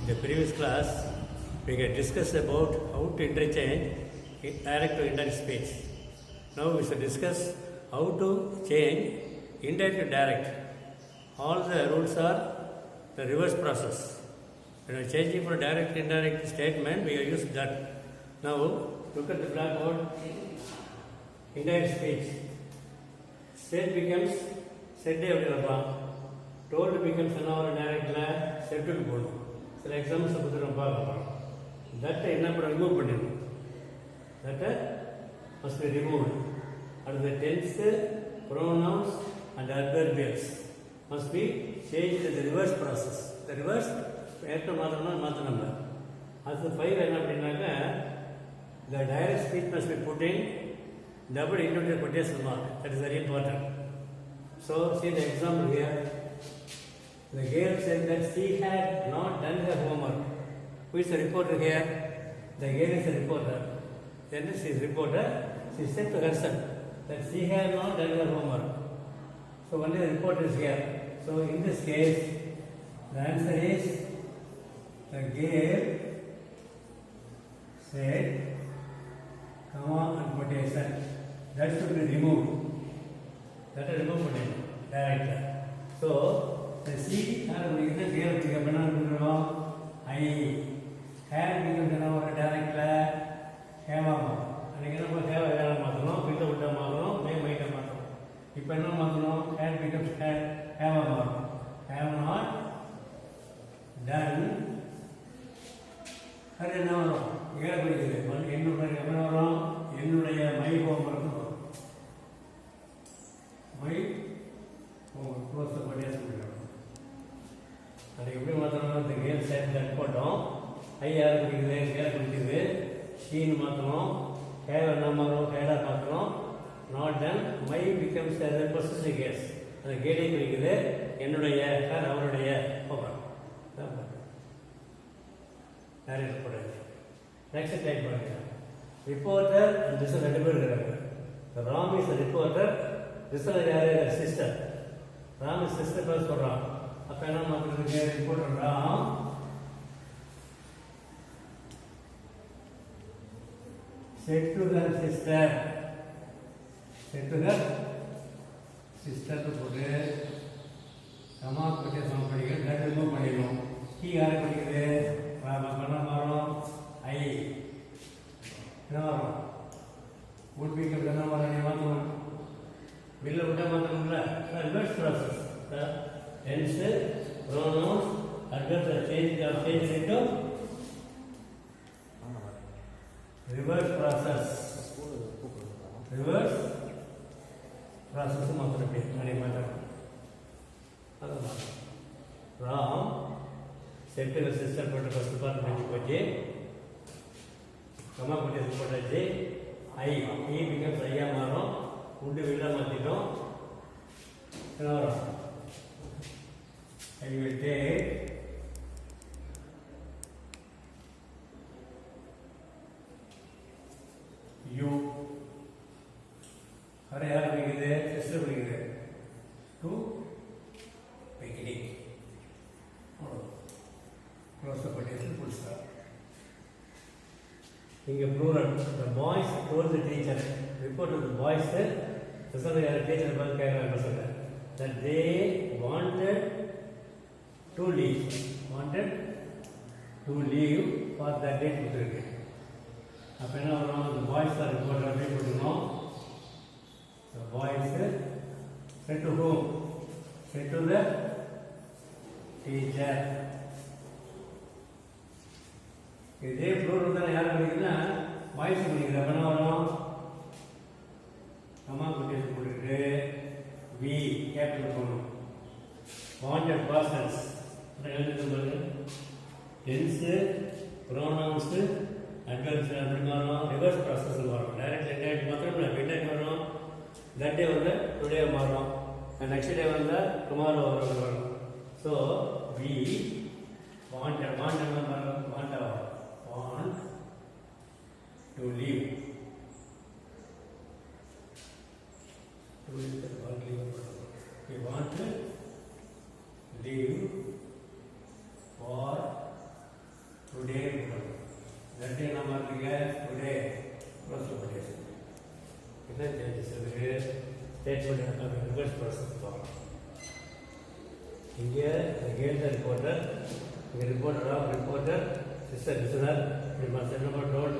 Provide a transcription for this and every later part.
the previous class, we can discuss about how to interchange direct to indirect speech. Now we shall discuss how to change indirect to direct. All the rules are the reverse process. When we are changing from direct to indirect statement, we use that. Now look at the blackboard. Indirect speech. Said becomes said told becomes another direct said to be. சில examples பற்றி நம்ம பார்க்க போகிறோம். தட்டை என்ன பண்ண remove பண்ணிடணும். தட்டை மஸ்ட் பி ரிமூவ்டு. அடுத்த tens pronouns and அட்வர்பியல்ஸ் must be change the reverse process. The reverse ஏற்ற மாற்றணும். அடுத்து 5 என்ன அப்படின்னாக்கா த direct speech must be pudding double interrupted quotation mark. That is very important. So see the example here. The girl said that she had not done her homework. Who is the reporter here? The girl is the reporter. Then she is reporter. She said to herself that she had not done her homework. So only the reporter is here. So in this case, the answer is the girl said, comma and quotation. That should be removed. That is removed direct. So the C are the girl become I had become the direct have and again have matano pick up matano may make a matano. If I know matano had becomes have not done அது என்ன வரும் ஏழை படிக்குது என்ன வரும் என்னுடைய my homework my homework close பண்ணியா சொல்லிடுறோம். அது எப்படி மாற்றணும்? இந்த கேம் சேர்த்து கட் போட்டோம். ஐ யார் பிடிக்குது கேரை பிடிக்குது ஷீன்னு மாற்றணும். ஹேவ் என்ன மாறும் ஹேடாக மாற்றணும். Not done my becomes position case. அந்த கேடை பிடிக்குது என்னுடைய அவருடைய homework. Next type reporter and this is the Ram is a reporter, this is a sister. Ram is sister plus for Ram. Apana matra reporter Ram said to the sister to put it kama put it somebody that will go panidum. He are padikide I no would become the number and one will reverse process. The tense, pronouns, adverbs change into reverse process. Reverse process Ram said to the sister for the first part of the comma பட்டி போட்டாச்சு. ஐ ஈ becomes ஐயா மாறும். உண்டு வில்ல மாற்றிட்டோம். என்ன வரும்? I will take you அரை யார் பிடிக்குது சிஸ்டர் பிடிக்குது டு பிக்னிக். க்ளோஸ் பட்டி ஃபுல் ஸ்டாப். இங்கே plural. the boys told the teacher report to the boys teacher பார்த்து கேட்குறாங்க பசங்க that they wanted to leave for that day கொடுத்துருக்கு. அப்போ என்ன வரும்? the boys are reported அப்படின்னு கொடுக்கணும். the boys said to whom? said to the teacher. இதே ப்ளூரல் தான் யார் படிக்குதுன்னா வாய்ஸ் படிக்குது. அப்போ என்ன வரும்? கமா கொட்டேஷன் போட்டுட்டு வி கேபிட்டல் போடணும். வாண்டட் பர்சன்ஸ் எழுதுறது பாருங்க. டென்ஸு ப்ரோனவுன்ஸு அட்வர்ப்ஸ் அப்படின்னு வரும். ரிவர்ஸ் ப்ராசஸ் வரும். டைரக்ட் இன்டைரக்ட் மாத்திரம் இன்டைரக்ட் வரும். தட் டே வந்து டுடே மாறும். நெக்ஸ்ட் டே வந்தால் டுமாரோ வரும். So we wanted want to leave. We want to leave for பண்ணுறீங்க டுடே க்ளோஸ் பண்ணியாச்சு. என்ன சேஞ்சஸ் இருக்குது ஸ்டேட்மெண்ட் ரிவர்ஸ் ப்ராசஸ் பார்க்கலாம். இங்கே கேட் ரிப்போர்ட்டர், இங்கே reporter of reporter sister listener இப்படி மற்ற என்ன பண்ணுறோம்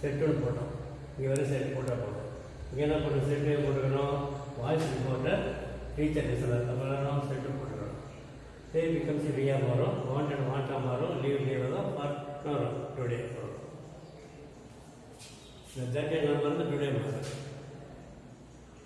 செட்டுன்னு போட்டோம். இங்கே வரை செட் போட்டால் போட்டோம். இங்கே என்ன பண்ணுறோம் செட்டு போட்டுக்கணும் வாய்ஸ் ரிப்போர்ட்டர் டீச்சர் லிசனர் அப்போலாம் செட்டு போட்டுக்கணும். சே பிகம்ஸ் ஃப்ரீயாக மாறும், வாண்டட் வாண்டாக மாறும், லீவ் தான் வரும் டுடே வரும். இந்த தர்டே நம்பர் வந்து டுடே மாறும்.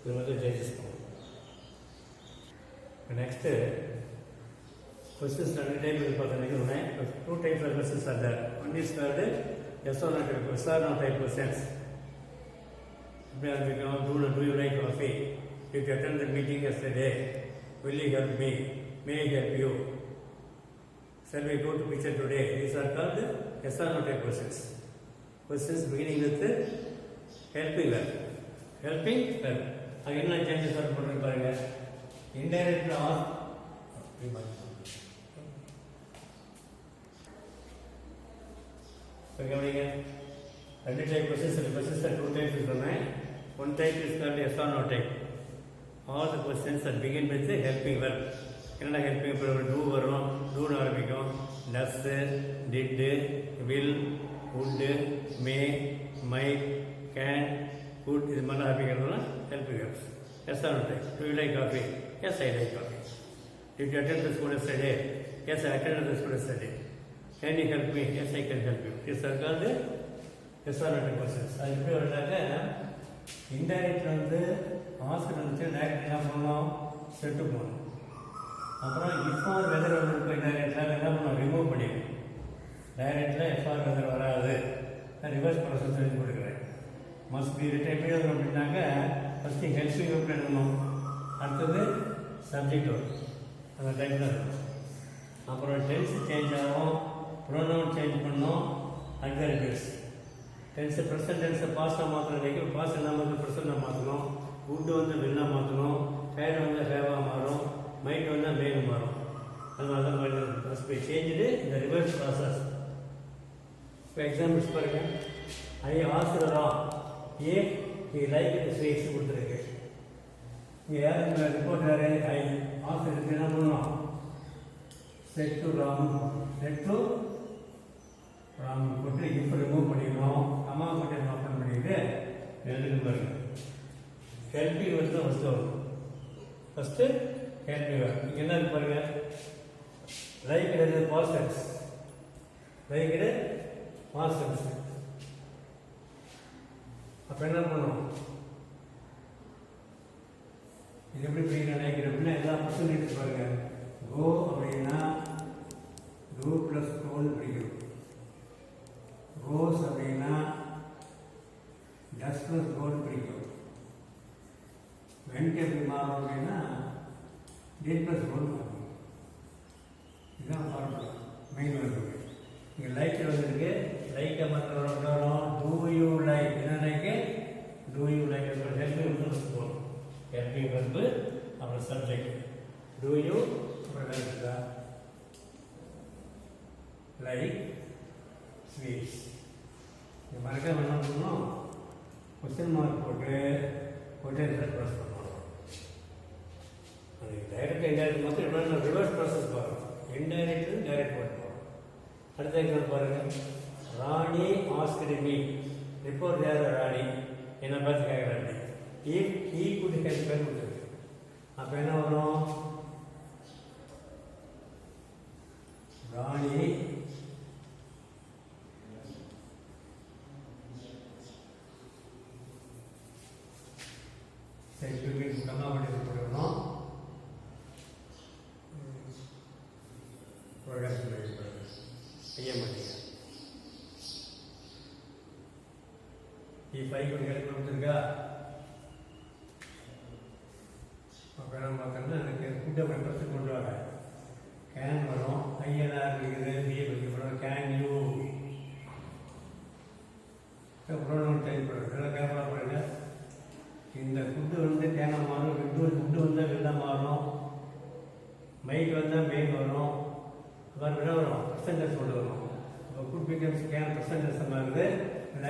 இது வந்து சேஞ்சஸ் பண்ணும். நெக்ஸ்ட்டு questions ரெண்டு டைப் இது பார்த்தீங்கன்னா two types of questions are there. One is called yes or no type, yes or no type questions. இப்படி ஆரம்பிக்கும். Do you like coffee? If you attend the meeting yesterday, will you help me? May I help you? Shall we go to picture today? These are called yes or no type questions. Questions beginning with helping verb. Helping verb. அது என்ன changes வர பண்ணுறது பாருங்க. Indirect or கவனிங்க. ரெண்டு type questions two types சொன்னேன். One type is called yes or no type. All the questions are begin with helping verb. என்னென்ன helping verb? Do வரும், டூன்னு ஆரம்பிக்கும். Does, did, will, would, may, might, can, could இது மாதிரிலாம் ஆரம்பிக்கிறதுனா helping verbs. Yes or no type. Do you like coffee? Yes I like coffee. Did you attend the school yesterday? Yes, I attended the school yesterday. Can you help me? Yes, I can help you. These are called yes or no type questions. அது எப்படி வருதாங்க indirect வந்து Oscar வந்துச்சு direct என்ன பண்ணணும் set போகணும். அப்புறம் if or whether வந்து டைரக்டில் என்ன பண்ணணும் ரிமூவ் பண்ணிடணும். டைரக்டில் எஃப் ஆர் வெதர் வராது. நான் ரிவர்ஸ் ப்ராசஸ் எழுதி கொடுக்குறேன். மஸ்ட் பி ரிட்டைன் எழுதணும் அப்படின்னாக்க ஃபஸ்ட்டு ஹெல்பிங் எப்படி எழுதணும், அடுத்தது சப்ஜெக்ட் வரும் அந்த டைப் தான் இருக்கும். அப்புறம் டென்ஸ் சேஞ்ச் ஆகும், ப்ரோனவுன் சேஞ்ச் பண்ணோம், அட்வர்பியஸ். டென்ஸு ப்ரெசன்ட் டென்ஸை பாஸ்டாக மாற்றணும். வைக்க பாஸ்ட் என்ன வந்து ப்ரெசண்டாக மாற்றணும், வுட்டு வந்து வில்லாக மாற்றணும், ஹேர் வந்து ஹேவாக மாறும், மைட் வந்து மேல் மாறும். அதனால தான் மஸ்ட் பி சேஞ்சு இந்த ரிவர்ஸ் ப்ராசஸ். இப்போ எக்ஸாம்பிள்ஸ் பாருங்கள். ஐ asked Ram A he like sweets கொடுத்துருக்கு. இங்கே யார் ரிப்போர்ட் யார்? ஐ ஆஸ்கருக்கு என்ன பண்ணணும் செட் டு ராம் போட்டு இப்போ ரிமூவ் பண்ணிக்கணும். அம்மா போட்டு ஓப்பன் பண்ணிட்டு எழுதுக்கு பாருங்க. ஹெல்பிங் வந்து தான் ஃபஸ்ட்டு வரும். ஃபஸ்ட்டு ஹெல்பிங் வேறு இங்கே என்ன இருக்கு பாருங்க. லைக்டு பாஸ்டன்ஸ், லைக்டு பாஸ்டன்ஸ். அப்போ என்ன பண்ணணும் இது எப்படி பிரிக்க நினைக்கிறேன் அப்படின்னா எல்லா பர்சன்ட் எடுத்து பாருங்க. கோ அப்படின்னா கோ ப்ளஸ் கோல் பிடிக்கும். கோஸ் அப்படின்னா டஸ் ப்ளஸ் கோல் பிடிக்கும். வெண்ட் எப்படி மாறும் அப்படின்னா டெட் ப்ளஸ் கோல் மாறும். இதுதான் ஃபார்முலா மெயின் வந்து. இங்கே லைக்கில் வந்துருக்கு. லைக்கை மற்றவங்க வரும். டூ யூ லைக் என்ன like? Do you like helping வந்து போகணும். ஹெல்பிங் வந்து அப்புறம் சப்ஜெக்ட் டூ யூ அப்புறம் லைக் ஸ்வீட்ஸ். இந்த மறக்காம என்ன பண்ணணும் கொஸ்டின் மார்க் போட்டு கொட்டேஷன் ப்ரெஸ் பண்ணணும். அது டைரக்ட் இன்டைரக்ட் மட்டும் என்ன ரிவர்ஸ் ப்ராசஸ் பார்க்கணும். இன்டைரக்ட் டைரக்ட் போட்டு போகணும். அடுத்த எக்ஸாம்பிள் பாருங்கள். ராணி ஆஸ்க்டு மீ. ரிப்போர்ட் யார்? ராணி என்னை பார்த்து கேட்குறாங்க. இஃப் ஹீ குட் ஹெல்ப் பேர் கொடுத்துருக்கு. அப்போ என்ன வரும்? ராணி கம்மா பண்ணி போடணும். செய்ய மாட்டீங்க. இஃப் ஐ குட் ஹெல்ப் கொடுத்துருக்கா. அப்போ என்ன பார்த்தோம்னா எனக்கு ஃபுட்டை அப்படி பர்சன் கொண்டு வாங்க. கேன் வரும். ஐஎன்ஆர் இருக்குது, பிஏ படிக்கப்படும். கேன் யூ ப்ரோனவுன் சேஞ்ச் பண்ணுறது. நல்லா கேமரா பண்ணுங்க. இந்த ஃபுட்டு வந்து கேனாக மாறும். ஃபுட்டு வந்தால் வெளில மாறும். மைக் வந்தால் மெயின் வரும். அப்புறம் என்ன வரும்? பர்சன்டேஜ் கொண்டு வரும். இப்போ ஃபுட் பிகம்ஸ் கேன் பர்சன்டேஜ் மாறுது.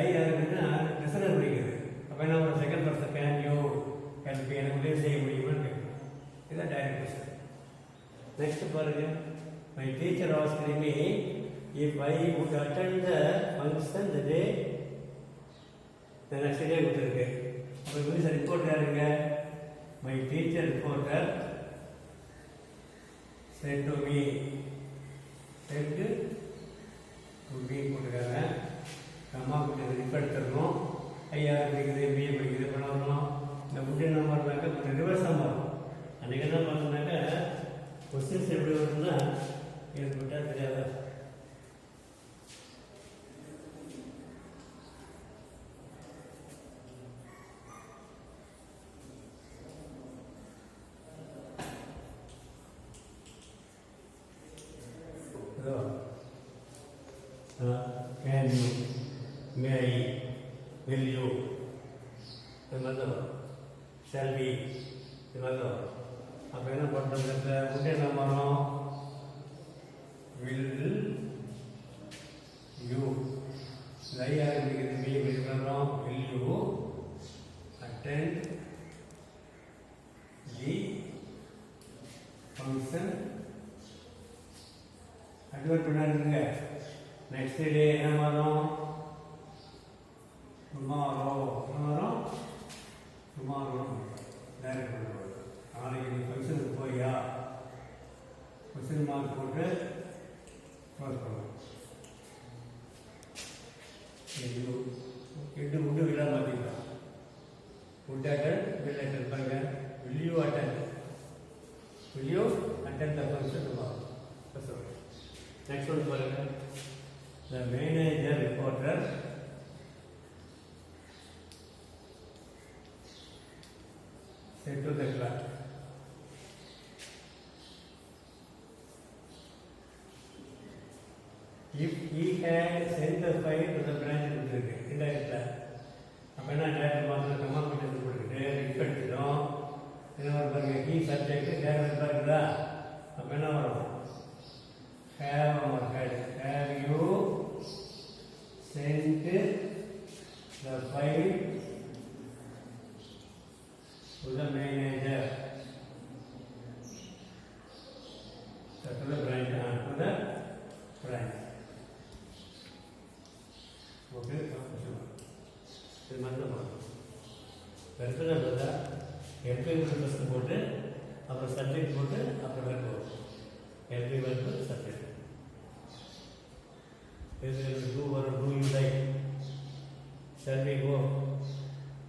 ஐ யாருக்குன்னா லிசனர் பிடிக்குது. அப்போ என்ன ஒரு second person can you help me, எனக்கு உதவி செய்ய முடியுமான்னு கேட்கணும். இதுதான் டைரக்ட் கொஸ்டின். நெக்ஸ்ட் பாருங்க, my teacher asked me if I would attend the function the day the next day கொடுத்துருக்கு. அப்போ இங்கிலீஷ் ரிப்போர்ட் யாருங்க? My teacher reporter set to me, set to me போட்டுருக்காங்க. அம்மா கொஞ்சம் ரிப்பெடுத்துடணும். ஐயா படிக்குது, பிஏ படிக்குது, பண்ணணும். இந்த முட்டை என்ன பண்ணாக்க கொஞ்சம் ரிவர்ஸாக மாறும். அன்றைக்கி என்ன பார்த்தோம்னாக்க கொஸ்டின்ஸ் எப்படி வருதுன்னா எனக்கு விட்டால் தெரியாத can you, may I, will you, the mother, shall we, the mother. அப்போ என்ன பண்ணுறது? முட்டை என்ன பண்ணணும்? will you, லையாக இருக்கிறது மீ பண்ணுறோம். will you attend the function? Attend பண்ணாருங்க. நெக்ஸ்ட் டே என்ன வரும்? டுமாரோ. என்ன வரும்? டுமாரோ டைரக்ட் பண்ணுறது. நாளைக்கு நீ ஃபங்க்ஷனுக்கு போய்யா? கொஸ்டின் மார்க் போட்டு க்ளோஸ் பண்ணணும். எட்டு உண்டு விழா மாற்றிக்கலாம். உட்டாக்கள் வில்லட்டல் பாருங்க. will you attend? will you attend the function tomorrow? Next one பாருங்க. The manager reporter said to the clerk, if he had sent the file to the branch கொடுத்துருக்கு இன்டைரக்டா. அப்போ என்ன டேரக்ட் மாத்திரம் கம்மா பண்ணி கொடுத்துருக்கு. டேரக்ட் எடுத்துட்டோம். என்ன வரும் பாருங்க, கீ சப்ஜெக்ட் டேரக்ட் பாருங்களா. அப்போ என்ன வரும்? have or had. Have you sent the file to the manager? To the branch. To the branch. Okay. இது மட்டும் கருத்துல பார்த்தா எப்படி ஃபஸ்ட்டு போட்டு அப்புறம் சப்ஜெக்ட் போட்டு அப்புறம் வேறு போகும். every verb subject. Is it do or do you like? Shall we go?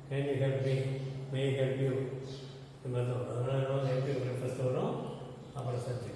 Can you help me? May I help you? The mother. Help you first வரும் அப்புறம் subject.